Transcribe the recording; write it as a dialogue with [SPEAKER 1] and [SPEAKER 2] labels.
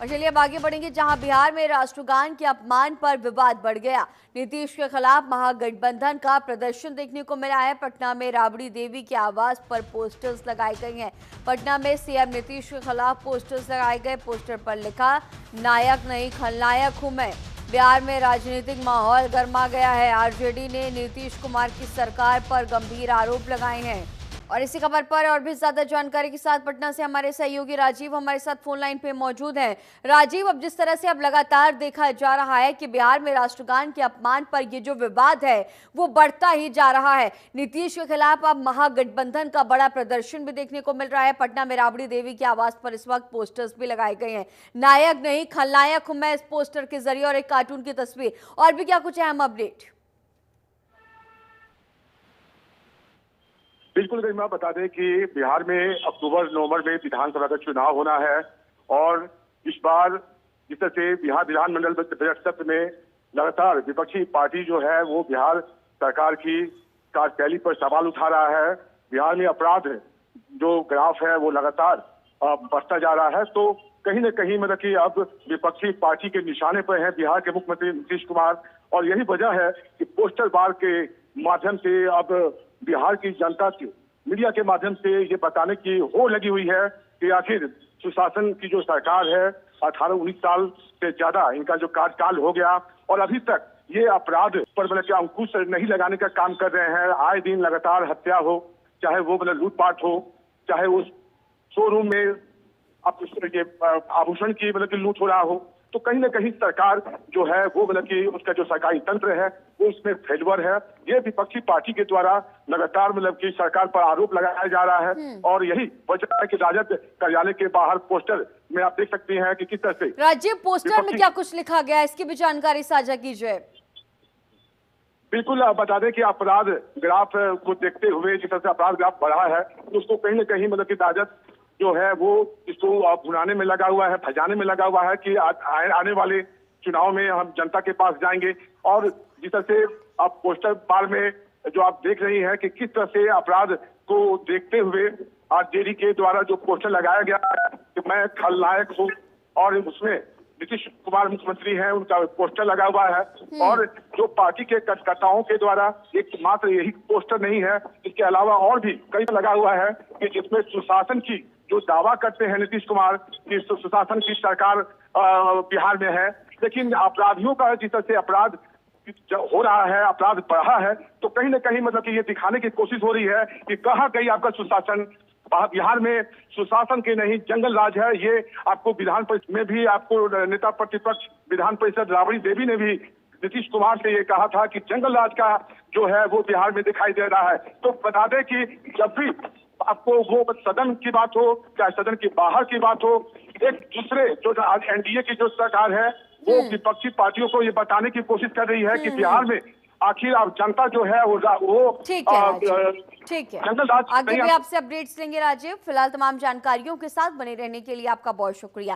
[SPEAKER 1] और चलिए अब आगे बढ़ेंगे, जहां बिहार में राष्ट्रगान के अपमान पर विवाद बढ़ गया। नीतीश के खिलाफ महागठबंधन का प्रदर्शन देखने को मिला है। पटना में राबड़ी देवी के आवास पर पोस्टर्स लगाए गए हैं। पटना में सीएम नीतीश के खिलाफ पोस्टर्स लगाए गए। पोस्टर पर लिखा, नायक नहीं खलनायक हूं मैं। बिहार में राजनीतिक माहौल गर्मा गया है। आरजेडी ने नीतीश कुमार की सरकार पर गंभीर आरोप लगाए हैं। और इसी खबर पर और भी ज्यादा जानकारी के साथ पटना से हमारे सहयोगी राजीव हमारे साथ फोन लाइन पे मौजूद हैं। राजीव, अब जिस तरह से अब लगातार देखा जा रहा है कि बिहार में राष्ट्रगान के अपमान पर ये जो विवाद है वो बढ़ता ही जा रहा है। नीतीश के खिलाफ अब महागठबंधन का बड़ा प्रदर्शन भी देखने को मिल रहा है। पटना में राबड़ी देवी के आवास पर इस वक्त पोस्टर्स भी लगाए गए हैं। नायक नहीं खलनायक हूं मैं, इस पोस्टर के जरिए, और एक कार्टून की तस्वीर। और भी क्या कुछ अहम अपडेट?
[SPEAKER 2] बिल्कुल गरिमा, बता दें कि बिहार में अक्टूबर-नवंबर में विधानसभा का चुनाव होना है और इस बार जिस तरह से बिहार विधानमंडल बजट सत्र में लगातार विपक्षी पार्टी जो है वो बिहार सरकार की कार्यशैली पर सवाल उठा रहा है। बिहार में अपराध जो ग्राफ है वो लगातार बढ़ता जा रहा है, तो कहीं न कहीं मतलब कि अब विपक्षी पार्टी के निशाने पर है बिहार के मुख्यमंत्री नीतीश कुमार। और यही वजह है कि पोस्टर बार के माध्यम से अब बिहार की जनता की मीडिया के माध्यम से ये बताने की होड़ लगी हुई है कि आखिर सुशासन की जो सरकार है 18-19 साल से ज्यादा इनका जो कार्यकाल हो गया और अभी तक ये अपराध पर मतलब अंकुश नहीं लगाने का काम कर रहे हैं। आए दिन लगातार हत्या हो, चाहे वो मतलब लूटपाट हो, चाहे उस शोरूम में आभूषण की मतलब की लूट हो रहा हो, तो कहीं ना कहीं सरकार जो है वो मतलब कि उसका जो सरकारी तंत्र है वो उसमें फेल्योर है। ये विपक्षी पार्टी के द्वारा लगातार मतलब कि सरकार पर आरोप लगाया जा रहा है और यही वजह है कि राजद कार्यालय के बाहर पोस्टर में आप देख सकते हैं कि किस तरह से।
[SPEAKER 1] राजीव, पोस्टर में क्या कुछ लिखा गया है, इसकी भी जानकारी साझा कीजिए।
[SPEAKER 2] बिल्कुल, बता दें कि अपराध ग्राफ को देखते हुए जिस तरह से अपराध ग्राफ बढ़ा है तो उसको कहीं ना कहीं मतलब कि राजद जो है वो इसको भुनाने में लगा हुआ है, भजाने में लगा हुआ है कि आने वाले चुनाव में हम जनता के पास जाएंगे। और जिस तरह से आप पोस्टर बार में जो आप देख रही हैं कि किस तरह से अपराध को देखते हुए आरजेडी के द्वारा जो पोस्टर लगाया गया है कि मैं खलनायक हूँ, और उसमें नीतीश कुमार मुख्यमंत्री हैं उनका पोस्टर लगा हुआ है। और जो पार्टी के कार्यकर्ताओं के द्वारा एक मात्र यही पोस्टर नहीं है, इसके अलावा और भी कई लगा हुआ है कि जिसमें सुशासन की जो दावा करते हैं नीतीश कुमार की सुशासन की सरकार बिहार में है, लेकिन अपराधियों का जिस तरह से अपराध हो रहा है, अपराध बढ़ा है, तो कहीं ना कहीं मतलब कि ये दिखाने की कोशिश हो रही है कि कहाँ गई आपका सुशासन। बिहार में सुशासन के नहीं जंगल राज है। ये आपको विधान परिषद में भी आपको नेता प्रतिपक्ष विधान परिषद राबड़ी देवी ने भी नीतीश कुमार से ये कहा था कि जंगल राज का जो है वो बिहार में दिखाई दे रहा है। तो बता दें कि जब भी आपको वो सदन की बात हो चाहे सदन के बाहर की बात हो, एक दूसरे जो आज एनडीए की जो सरकार है वो विपक्षी पार्टियों को ये बताने की कोशिश कर रही है कि बिहार में आखिर अब जनता जो है वो
[SPEAKER 1] ठीक है। आगे भी आपसे अपडेट्स लेंगे राजीव। फिलहाल तमाम जानकारियों के साथ बने रहने के लिए आपका बहुत शुक्रिया।